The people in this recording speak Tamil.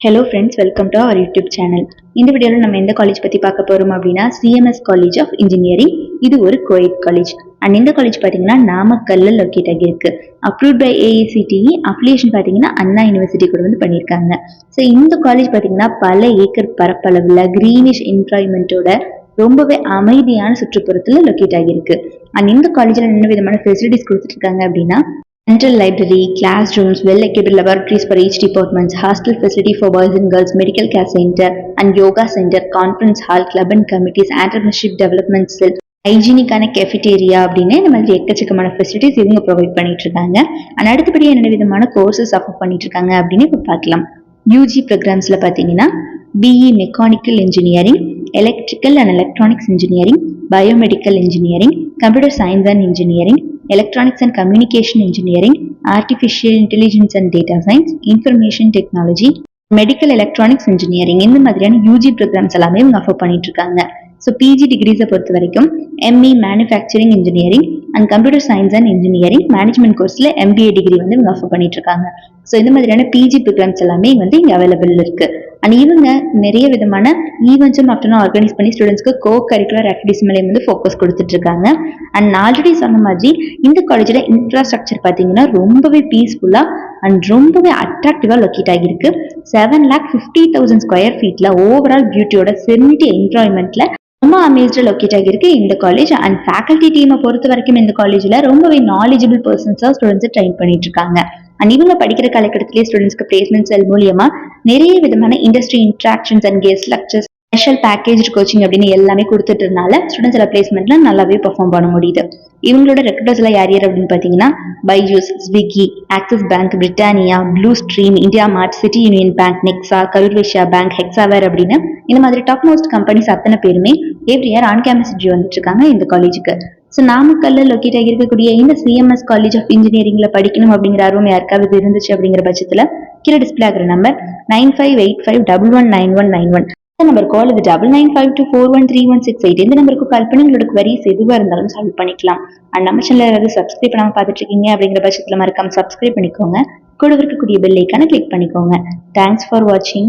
Hello friends, welcome to our YouTube channel. இந்த வீடியோல நம்ம எந்த காலேஜ் பத்தி பார்க்க போறோம் அப்படின்னா CMS College of Engineering. இது ஒரு கோஎட் காலேஜ். அண்ட் இந்த காலேஜ் பாத்தீங்கன்னா நாமக்கல்ல லொகேட் ஆகி இருக்கு. அப்ரூவ்ட் பை AICTE, அப்ளிகேஷன் பாத்தீங்கன்னா அண்ணா யூனிவர்சிட்டி கூட வந்து பண்ணிருக்காங்க. ஸோ இந்த காலேஜ் பாத்தீங்கன்னா பல ஏக்கர் பரப்பளவுல கிரீனிஷ் என்வாயன்மெண்டோட ரொம்பவே அமைதியான சுற்றுப்புறத்துல லொகேட் ஆகியிருக்கு. அண்ட் இந்த காலேஜ்ல என்ன விதமான ஃபெசிலிட்டிஸ் கொடுத்துட்டு இருக்காங்க அப்படின்னா central library, classrooms, well-equipped laboratories for each department, hostel facility for boys and girls, medical care center and yoga center, conference hall, club and committees, entrepreneurship development cell, ஹைஜீனிக்கான கெஃபிடேரியா அப்படின்னு இந்த மாதிரி எக்கச்சக்கமான ஃபெசிலிட்டிஸ் இவங்க ப்ரொவைட் பண்ணிட்டு இருக்காங்க. அண்ட் அடுத்தபடி என்னென்ன விதமான கோர்சஸ் ஆஃபர் பண்ணிட்டு இருக்காங்க அப்படின்னு இப்போ பார்க்கலாம். யூஜி ப்ரோக்ராம்ஸ்ல பார்த்தீங்கன்னா BE mechanical engineering, electrical and electronics engineering, biomedical engineering, computer science and engineering, Electronics and Communication Engineering, Artificial Intelligence and Data Science, Information Technology, Medical Electronics Engineering இந்த மாதிரியான யூஜி ப்ரோக்ராம்ஸ் எல்லாமே இவங்க ஆஃபர் பண்ணிட்டு இருக்காங்க. ஸோ பிஜி டிகிரிஸை பொறுத்த வரைக்கும் ME manufacturing engineering and computer science and engineering management கோர்ஸில் MBA டிகிரி வந்து இவங்க ஆஃபர் பண்ணிட்டு இருக்காங்க. ஸோ இந்த மாதிரியான பிஜி ப்ரோக்ராம்ஸ் எல்லாமே வந்து இங்கே அவைலபிள் இருக்கு. அண்ட் இவங்க நிறைய விதமான ஈவெண்ட்ஸும் ஆஃப்டர்நூன் ஆர்கனைஸ் பண்ணி ஸ்டூடெண்ட்ஸ்க்கு கோ கரிக்குலர் ஆக்டிவிட்டிஸ் மேலே வந்து ஃபோக்கஸ் கொடுத்துட்டு இருக்காங்க. அண்ட் நான் ஆல்ரெடி சொன்ன மாதிரி இந்த காலேஜில் இன்ஃப்ராஸ்ட்ரக்சர் பார்த்தீங்கன்னா ரொம்பவே பீஸ்ஃபுல்லாக அண்ட் ரொம்பவே அட்ராக்டிவாக லொக்கேட் ஆகியிருக்கு. 7,50,000 ஸ்கொயர் ஃபீட்ல ஓவரால் பியூட்டியோட சென்டி என்ஜாய்மெண்ட்ல ரொம்ப அமேஸ்டா லொக்கேட் ஆகியிருக்கு இந்த காலேஜ். அண்ட் ஃபேக்கல்டி டீமை பொறுத்த வரைக்கும் இந்த காலேஜ்ல ரொம்பவே நாலேஜபிள் பர்சன்ஸா ஸ்டூடெண்ட்ஸ் ட்ரெயின் பண்ணிட்டு இருக்காங்க. அண்ட் இவங்க படிக்கிற காலகட்டத்திலேயே ஸ்டூடெண்ட்ஸ்க்கு பிளேஸ்மெண்ட் செல் மூலியமா நிறைய விதமான industry interactions and guest lectures, special package coaching அப்படின்னு எல்லாமே கொடுத்துட்டதுனால ஸ்டூடெண்ட்ஸ் பிளேஸ்மெண்ட்ல நல்லாவே பெர்ஃபார்ம் பண்ண முடியுது. இவங்களோட ரெக்ரூட்டர்ஸ் எல்லாம் யார் யார் அப்படின்னு பாத்தீங்கன்னா Byju's, Swiggy, Axis bank, Britannia, blue stream, India mart, city union bank, Nexa, Karur Vysya bank, Hexaware அப்படின்னு இந்த மாதிரி டாப் மோஸ்ட் கம்பெனிஸ் அத்தனை பேருமே every year on campus interview வந்துட்டு இருக்காங்க இந்த காலேஜுக்கு. ஸோ நாமக்கல்ல லொக்கேட் ஆகியிருக்கக்கூடிய இந்த CMS காலேஜ் ஆஃப் இன்ஜினியரிங்ல படிக்கணும் அப்படிங்கிற ஆர்வம் யாருக்காவது இருந்துச்சு அப்படிங்கிற பட்சத்துல கீழே டிஸ்பிளே ஆகிற நம்பர் 9585119191 நம்பர் கால், இது 9952413168. இந்த நம்பருக்கு கால் பண்ணி உங்களோட குவரிஸ் எதுவாக இருந்தாலும் சால்வ் பண்ணிக்கலாம். அண்ட் நம்ம சேனல் யாராவது சப்ஸ்கிரைப் பண்ணாம பார்த்துட்டு இருக்கீங்க அப்படிங்கிற பட்சத்தில் மறக்காம சப்ஸ்கிரைப் பண்ணிக்கோங்க. கூட இருக்கக்கூடிய பெல் ஐக்கான கிளிக் பண்ணிக்கோங்க. தேங்க்ஸ் ஃபார் வாட்சிங்.